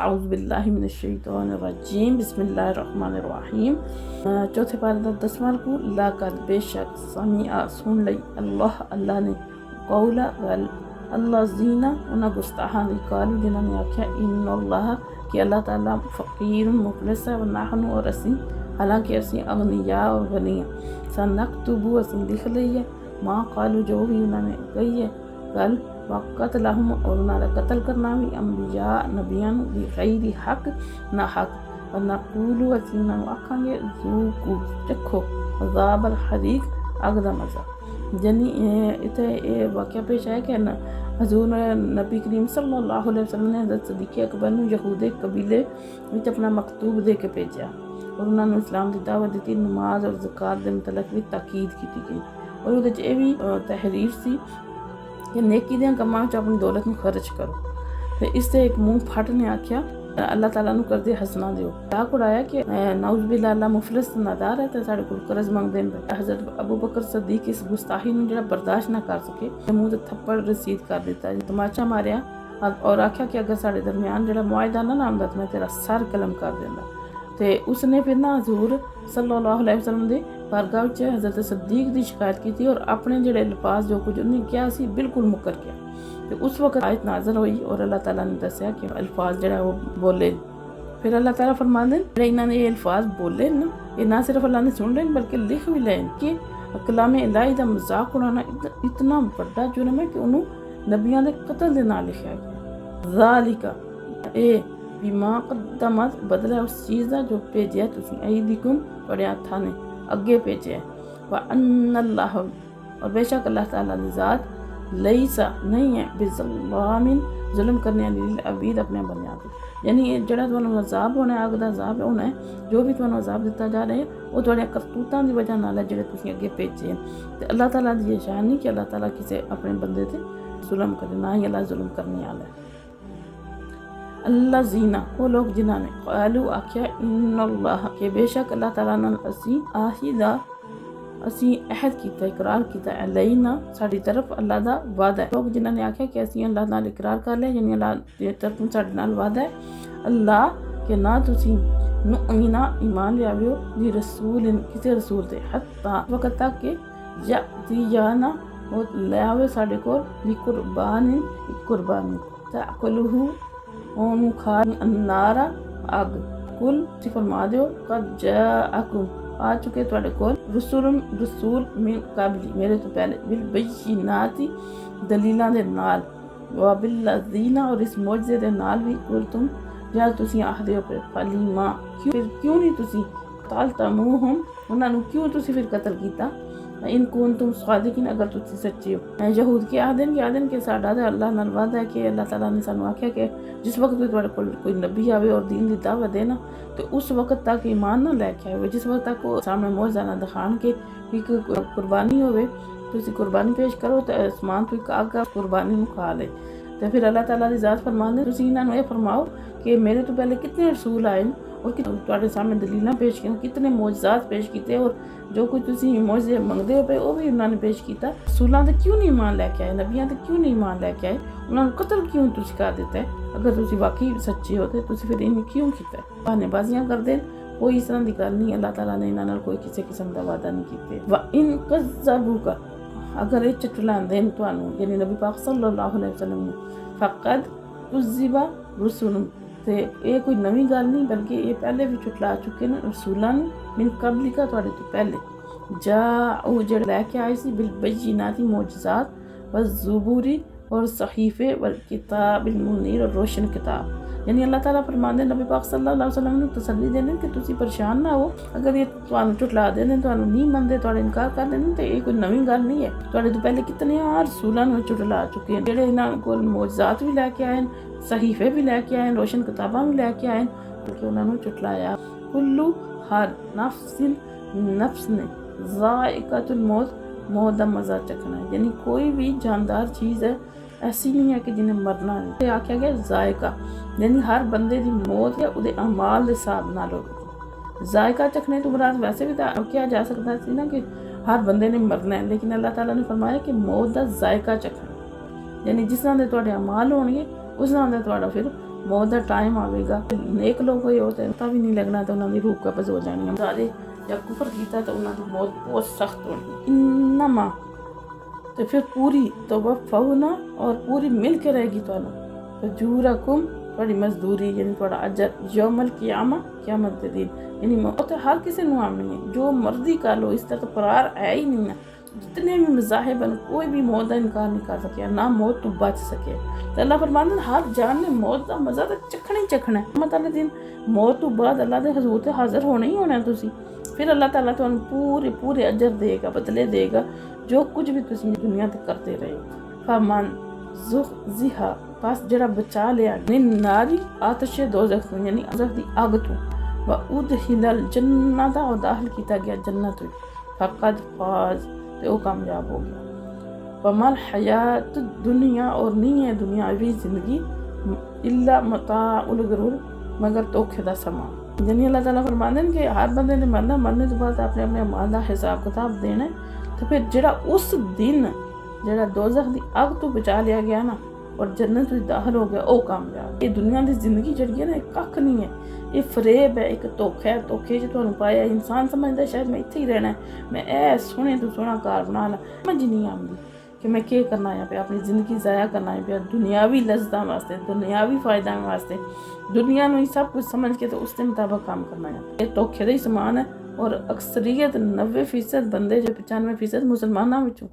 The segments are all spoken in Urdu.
اعوذ باللہ من الشیطان الرجیم، بسم اللہ الرحمن الرحیم۔ چوتھے پارے دا 10واں رکوع۔ لقد بے شک سمع سن لئی اللہ نے قولا گل اللہ زینا انہاں گستاحاں دی قالو جنہاں نے آکھیا ان اللہ کہ اللہ تعالیٰ فقیر مفلس ہے، ونحن اور اسی حالانکہ اسی اغنیاء اور غنی ہیں، سنکتبو اسی لکھ لئی ہے ماں قالو جو بھی انہوں نے کہی ہے گل، وقتلہم اور انہوں نے قتل کرنا بھی انبیاء نبیاں بغیر حق نہ حق، ونقولو اسی انہوں نے آکھاں گے ذوقو چکھو عذاب الحریق اگ دا مزہ۔ یعنی اتنے یہ واقعہ پیش ہے کہ حضور نبی کریم صلی اللہ علیہ وسلم نے حضرت صدیق اکبر نو یہود قبیلے وچ اپنا مکتوب دے کے بھیجا اور انہوں نے اسلام کی دعوت دیتی، نماز اور زکات دے متعلق بھی تاکید کی گئی، اور وہ یہ بھی تحریر سی کہ نیکی دیاں کماں وچ اپنی دولت نو خرچ کرو۔ پھر اس سے ایک منہ پھٹ نے آکھیا اللہ تعالیٰ نو کر دے حسنا دیو، تاک اڑایا کہ نعوذ باللہ اللہ مفلس نادار ہے تے ساڈے کول قرض منگ دین پے۔ حضرت ابو بکر صدیق اس گستاخی نو جڑا برداشت نہ کر سکے منہ تے تھپڑ رسید کر دیتا، تماچا ماریا اور آکھیا کہ اگر ساڈے درمیان جڑا معاہدہ نہ آندا تے میں تیرا سر قلم کر دیندا۔ تے اس نے پھر نا حضور صلی اللہ علیہ وسلم دے بارگاہ وچ حضرت صدیق دی شکایت کی اور اپنے جڑے الفاظ جو کچھ انہیں کیا سی بالکل مکر گیا۔ تو اس وقت آیت نازل ہوئی اور اللہ تعالیٰ نے دسیا کہ الفاظ جڑا وہ بولے، پھر اللہ تعالیٰ فرماندے جڑے انہوں نے یہ الفاظ بولے نا یہ نہ صرف اللہ نے سن لیں بلکہ لکھ بھی لیں کہ کلام الہی دا مذاق اڑانا اتنا بڑا جرم ہے کہ انہوں نبیاں دے قتل دے نال لکھیا گیا۔ ذالک اے بما قدمت بدلہ اس چیز دا جو بھیجیا تسی ایدیکم بڑے ہاتھاں نے اگے بھیجیا، وان اللہ اور بے شک اللہ تعالیٰ دی ذات لیسا نہیں ہے بظلام ظلم کرنے والی عبید اپنے بندیاں پہ، یعنی جڑا تمہیں عذاب ہونا ہے اگ دا عذاب ہونا ہے، جو بھی تمہیں عذاب دیتا جا رہا ہے وہ تھوڑے کرتوتاں دی وجہ نال ہے جڑے تسی اگے بھیجے ہیں۔ تے اللہ تعالیٰ دی یہ شان نہیں کہ اللہ تعالیٰ کسی اپنے بندے تے ظلم کرے، نہ ہی اللہ ظلم کرنے والا ہے۔ اللہ زینا وہ لوگ جنہاں نے قالو آکھیا ان اللہ کہ بے شک اللہ تعالیٰ نال اسی عہد کیتا اقرار کیتا علینا ساڈی طرف اللہ دا وعدہ ہے۔ لوگ جنہاں نے آکھیا کہ اسی اللہ نال اقرار کر لیا یعنی اللہ دی طرف ساڈے نال وعدہ ہے اللہ کہ نہ تسی نؤمنا ایمان لیاویو دی رسول کسی رسول تے حتی وقت تک کہ یاتیانا وہ لے آوے ساڈے کول بھی قربانی تاکلہ اونوں کھا النار اگ، کل فرما دیو قد جاءکم آ چکے تواڈے کول رسول من قبلی میرے تو پہلے بالبینات دلیلاں دے نال وبالذین اور اس معجزے دے نال بھی کل تم جا تسی آخدے ہو پھر فلیما کیوں نہیں تسی قتلتموہم انہاں نو کیوں تسی پھر قتل کیتا، ان کنتم صادقین اگر تسی سچے ہو۔ یہود کے آدن کہ ساڈا تے اللہ نال وعدہ ہے کہ اللہ تعالیٰ نے سانو آکھیا کہ جس وقت بھی تواڈے کول کوئی نبی آوے اور دین دی دعوت دے نا تو اس وقت تک ایمان نہ لے کے آئے، جس وقت تک وہ سامنے معجزہ نہ دکھان کے ایک قربانی ہوئے تسی قربانی پیش کرو تو آسمان تو ایک آگ قربانی نو کھا لے۔ تو پھر اللہ تعالیٰ دی ذات فرماندے تسی انہاں نو یہ فرماؤ کہ میرے تو پہلے کتنے رسول آئے اور تواڈے سامنے دلیلاں پیش کی، کتنے معجزات پیش کیتے اور جو کچھ تسی معجزے منگدے ہو پے وہ بھی انہوں نے پیش کیتا، رسولاں تے کیوں نہیں ایمان لے کے آئے، نبیاں تے کیوں نہیں ایمان لے کے آئے، انہوں نے قتل کیوں تسی کر دیتا ہے، اگر تسی واقعی سچے ہوتے تسی پھر انہیں کیوں کیتا ہے، بہانے بازیاں کر دیں، کوئی اس طرح دی گل نہیں، اللہ تعالیٰ نے انہاں نال کوئی کسی قسم دا وعدہ نہیں کیتے۔ وَإِن كَذَّبُوكَ اگر یہ چٹلان دین تانوں یعنی نبی پاک صلی اللہ علیہ وسلم نے فقد کذب رسول تے یہ کوئی نویں گل نہیں بلکہ یہ پہلے بھی چٹلا چکے نا رسولاں من قبل کا تواڈے تو پہلے جاءو جڑے لے کے آئے سی بالبینات معجزات والزبور اور صحیفے والکتاب المنیر اور روشن کتاب، یعنی اللہ تعالیٰ فرماندے نبی پاک صلی اللہ علیہ وسلم نے تسلی دینے کہ تسی پریشان نہ ہو، اگر یہ تانوں چٹلا دینے تانوں نہیں مندے تواڈا انکار کر دینے تو یہ کوئی نویں گل نہیں ہے، تواڈے تو پہلے کتنے رسولاں نوں چٹلا چکے ہیں جڑے انہاں کول معجزات بھی لے کے آئے، صحیفے بھی لے کے آئے، روشن کتاباں بھی لے کے آئے کہ انہاں نوں چٹلایا۔ کلو ہر نفس نے ذائقۃ الموت موت دا مزہ چکھنا ہے، یعنی کوئی بھی جاندار چیز ہے ایسی نہیں ہے کہ جنہیں مرنا نہیں، یہ آکھیا گیا ذائقہ یعنی ہر بندے دی موت یا اودے اعمال دے حساب نال ہوگی۔ ذائقہ چکھنے تو مراد ویسے بھی کیا جا سکتا سی نا کہ ہر بندے نے مرنا ہے، لیکن اللہ تعالیٰ نے فرمایا کہ موت دا ذائقہ چکھنا، یعنی جس طرح دے تواڈے اعمال ہون گے اس طرح دا تواڈا پھر موت کا ٹائم آئے گا نیک لوگ ہوئے ہوتے پتہ بھی نہیں لگنا تو انہوں نے روح قبض ہو جانی سارے جب کفر کیتا تو انہوں کی موت بہت سخت ہونی انما تو پھر پوری توفونا اور پوری مل کے رہے گی اجورکم تھوڑی مزدوری یعنی تھوڑا اجر یوم القیامہ قیامت کے دن یعنی موت ہر کسی نو آمنی ہے جو مرضی کر لو اس طرح تو قرار ہے ہی نہیں ہے جتنے بھی مذاہب ہیں کوئی بھی موت کا انکار نہیں کر سکے نہ موت تو بچ سکے تو اللہ فرماتا ہے ہر جان نے موت کا مزہ تو چکھنا ہی چکھنا ہے مطلب دن موت تو بعد اللہ دے حضور تے حاضر ہونا ہی ہونا ہے تسی پھر اللہ تعالیٰ تمہیں پورے اجر دے گا بدلے دے گا جو کچھ بھی تسی دنیا تے کرتے رہے فمن زحزح پس جڑا بچا لیا من ناری آتش دوزخ یعنی دوزخ دی اگ تو وادخل الجنت اور داخل کیتا گیا جنت فقد فاز تے وہ کامیاب ہو گیا وما الحیات الدنیا اور نہیں ہے دنیاوی زندگی الا متاع الغرور مگر دھوکے دا سامان یعنی اللہ تعالیٰ فرماتے ہیں کہ ہر بندے نے مرنا مرنے تو بعد اپنے اپنے اعمال دا حساب کتاب دینا ہے تو پھر جڑا اس دن جڑا دوزخ دی اگ تو بچا لیا گیا نا اور جنت میں داخل ہو گیا او کامیاب یہ دنیا دی زندگی جڑی ہے نا ککھ نہیں ہے یہ فریب ہے ایک دھوکھا ہے دھوکھے جو تمہیں پایا انسان سمجھتا ہے شاید میں اتنے ہی رہنا ہے میں اے سونے تو سونا کار بنا لا سمجھ نہیں آتی کہ میں کیا کرنا ہے پہ اپنی زندگی ضائع کرنا ہے پہ دنیاوی لذتاں واسطے دنیاوی فائدہ واسطے دنیا نو ہی سب کچھ سمجھ کے تو اس کے مطابق کام کرنا ہے یہ دھوکھے دا ہی سامان ہے اور اکثریت 90% بندے جو 95% مسلمانوں وچوں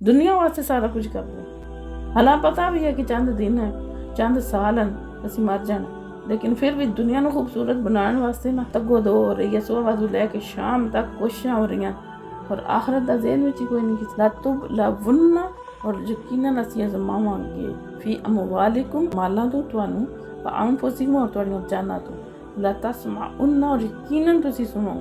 دنیا واسطے سارا کچھ کرتے ہیں حالانکہ پتہ بھی ہے کہ چند دن ہے چند سال ہیں اسی مر جانا لیکن پھر بھی دنیا نو خوبصورت بنانے واسطے نا تگو دو ہو رہی ہے صبح وادو لے کے شام تک کوششاں ہو رہی ہیں اور آخرت دا ذہن وچ کوئی نہیں کسی لاتب لونہ اور یقیناً اسی ازماواں گے فی اموالکم مالاں تو توانو وانفسکم اور تواڈیاں جاناں تو لا تسمعن اور یقیناً تسی سنو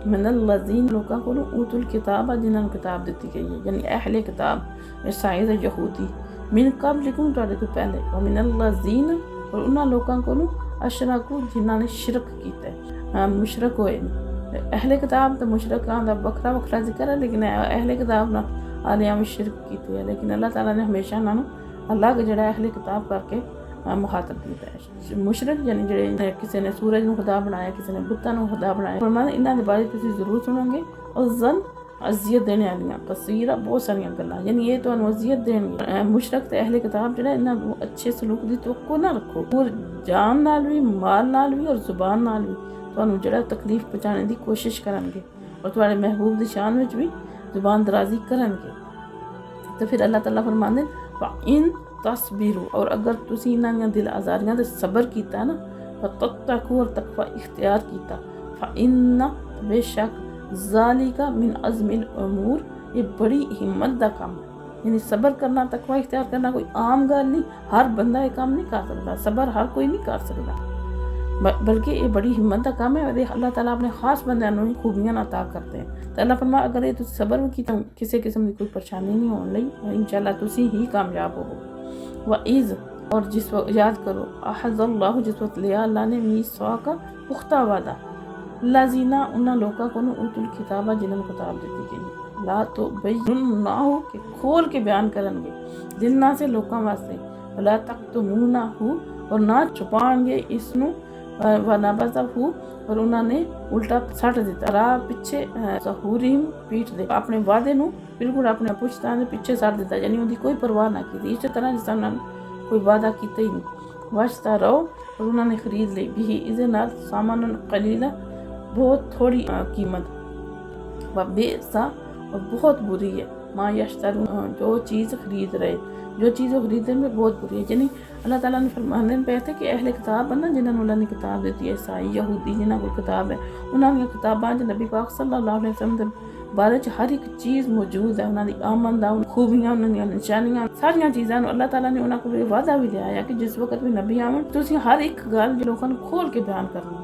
من الذین لوکاں کولوں اوتوا الکتاب جنہاں کتاب دتی گئی ہے یعنی اہل کتاب عیسائی یہودی من قبلکم تواڈے تو پہلے ومن الذین اور انہاں لوکاں کولوں اشرکو جنہاں نے شرک کیتا ہے مشرک ہوئے اہل کتاب تو مشرکاں دا وکھرا وکھرا ذکر ہے لیکن اہل کتاب نہ عالیہ شرک کیتے ہیں لیکن اللہ تعالیٰ نے ہمیشہ انہاں نوں اللہ کے جڑا اہل کتاب کر کے مخاطب کیتا ہے مشرک یعنی جڑے کسی نے سورج نو خدا بنایا کسی نے بتاں نو خدا بنایا فرمایا انہاں دے بارے تسی ضرور سنو گے اور زن اذیت دینے والیاں کثیرہ بہت ساری گلاں یعنی یہ تو اذیت دین گے مشرک تے اہل کتاب جڑا انہاں کو اچھے سلوک دی توقع نہ رکھو اور جان نال بھی مال نال بھی اور زبان نال بھی تانوں جڑا تکلیف پہنچانے دی کوشش کرن گے اور تواڈے محبوب دی شان وچ بھی زبان درازی کرن گے تو پھر اللہ تعالیٰ فرماندے ان تصبروا اور اگر تسی انہاں دیاں دل آزاریاں تے صبر کیتا نا فتتقوا اور تقوی اختیار کیتا فإن بے شک ذالک من عزم الامور یہ بڑی ہمت دا کام ہے یعنی صبر کرنا تقوی اختیار کرنا کوئی عام گل نہیں ہر بندہ یہ کام نہیں کر سکتا صبر ہر کوئی نہیں کر سکتا بلکہ یہ بڑی ہمت کا کام ہے اور اللہ تعالیٰ اپنے خاص بندیاں نوں خوبیاں عطا کرتے ہیں تو اللہ فرمایا اگر یہ تسی صبر کیتا کسی قسم کی کوئی پریشانی نہیں ہون لئی انشاءاللہ تسی ہی کامیاب ہو وَإِذْ اور جس وقت یاد کرو احد اللہ جس وقت لیا اللہ نے میثاق کا پختہ وعدہ لذینہ انہاں لوکاں کو اوتوا الکتاب جنہاں کتاب دیتی گئی لا تو بینہ کہ کھول کے بیان کرن گے جنہاں سے لوکاں واسطے ولا تکتمونہ اور نہ چھپان گے اس نو ونبذہ اور انہوں نے الٹا سٹ دیتا راہ پیچھے ظہورہم پیٹ دے اپنے وعدے نو بالکل اپنے پشتانے پیچھے سٹ دیتا یعنی ان کی کوئی پرواہ نہ کی اسی طرح جس طرح کوئی وعدہ کیتا ہی نہیں واشتا رہو اور انہوں نے خرید لی بھی اسے نال سامان قلیلہ بہت تھوڑی قیمت وبئسا اور بہت بری ہے ما یشترون جو چیز خرید رہے جو چیز خریدنے میں بہت بری ہے یعنی اللہ تعالیٰ نے فرمانے پہ تھے کہ اہل کتاب ہے نا جنہوں نے اللہ نے کتاب دیتی ہے عیسائی یہودی جنہوں کو کتاب ہے انہوں نے کتاباں نبی پاک صلی اللہ علیہ وسلم دے بارے ہر ایک چیز موجود ہے انہوں نے آمن دا خوبیاں انہوں نے نشانیاں ساری چیزاں اللہ تعالیٰ نے انہوں کو یہ وعدہ بھی دیا ہے کہ جس وقت بھی نبی آمن تو اسی ہر ایک گل جو لوگوں نے کھول کے بیان کرنا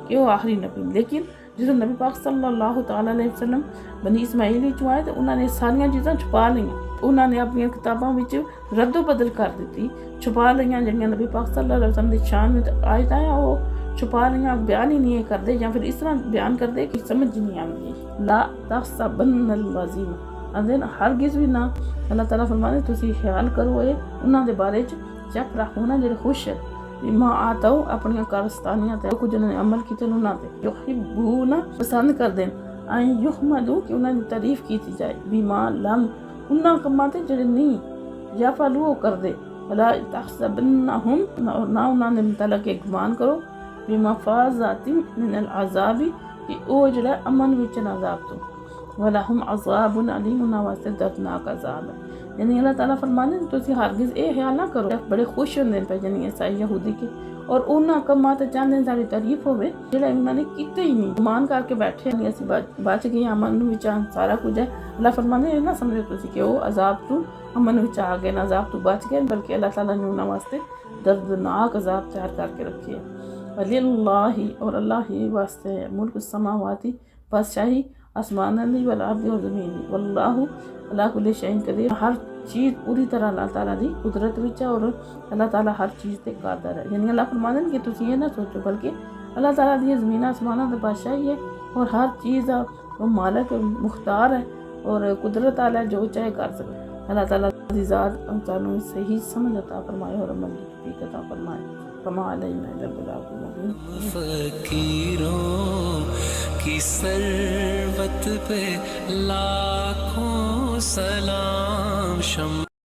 کہ وہ آخری نبی لیکن جس نبی پاک صلی اللہ تعالیٰ علیہ وسلم بنی اسماعیل چوں آئے تو انہوں نے ساری چیزاں چھپا لیں انہوں نے اپنی کتاباں وچ رد و بدل کر دیتی چھپا لیاں جڑیاں نبی پاک صلی اللہ علیہ وسلم دی شان میں آیت ہیں وہ چھپا لیاں بیان ہی نہیں کرتے یا پھر اس طرح بیان کرتے کہ سمجھ نہیں آتی لا تحسبن الذین اذن ہرگز بھی نہ اللہ تعالیٰ فرمانے تسی خیال کرو اے انہاں دے بارے چ یفرحون جڑے خوش ہے بما آتو اپنی کارستانیاں تے کچھ انہوں نے عمل کیتے انہاں تے یحبون پسند کر دین این یحمدو کہ انہاں دی تعریف کیتی جائے بما لم انہاں کماں تے جڑے نہیں یا فالو کر دے ولا تحسبنہم نہ انہاں نے متعلق گمان کرو بمفازات من العذاب کہ او جڑا امن وچ عذاب تو ولہم عذاب علیم انہاں واسطے دردناک عذاب ہے یعنی اللہ تعالیٰ فرمانے تو تسی ہرگز اے خیال نہ کرو بڑے خوش ہوندے پے یعنی عیسائی یہودی کے اور انہاں کماں تے چاہندے ساری تعریف ہوے جڑا انہاں نے کیتے ہی نہیں گمان کر کے بیٹھے نہیں اسی بچ گئے امن وچ سارا کچھ ہے اللہ فرمانے یہ نہ سمجھو تسی کہ او عذاب تو امن وچ آ گئے نہ عذاب تو بچ گئے بلکہ اللہ تعالیٰ نے انہاں واسطے دردناک عذاب تیار کر کے رکھے ہے وللہ اور اللہ ہی واسطے ملک السماواتی بادشاہی آسمان علی والارض اور زمین دی واللہ اللہ کل شیء قدیر ہر چیز پوری طرح اللہ تعالیٰ دی قدرت وچ ہے اور اللہ تعالیٰ ہر چیز تے قادر ہے یعنی اللہ فرماتے ہیں کہ تسی یہ نہ سوچو بلکہ اللہ تعالیٰ دی زمین آسمان دی بادشاہی ہے اور ہر چیز وہ مالک مختار ہے اور قدرت والا ہے جو چاہے کر سکے اللہ تعالیٰ دی ذات انسانوں صحیح سمجھ عطا فرمائے اور عمل کی توفیق عطا فرمائے کما علینا الا البلاغ المبین فقیروں کی ثروت پہ لاکھوں سلام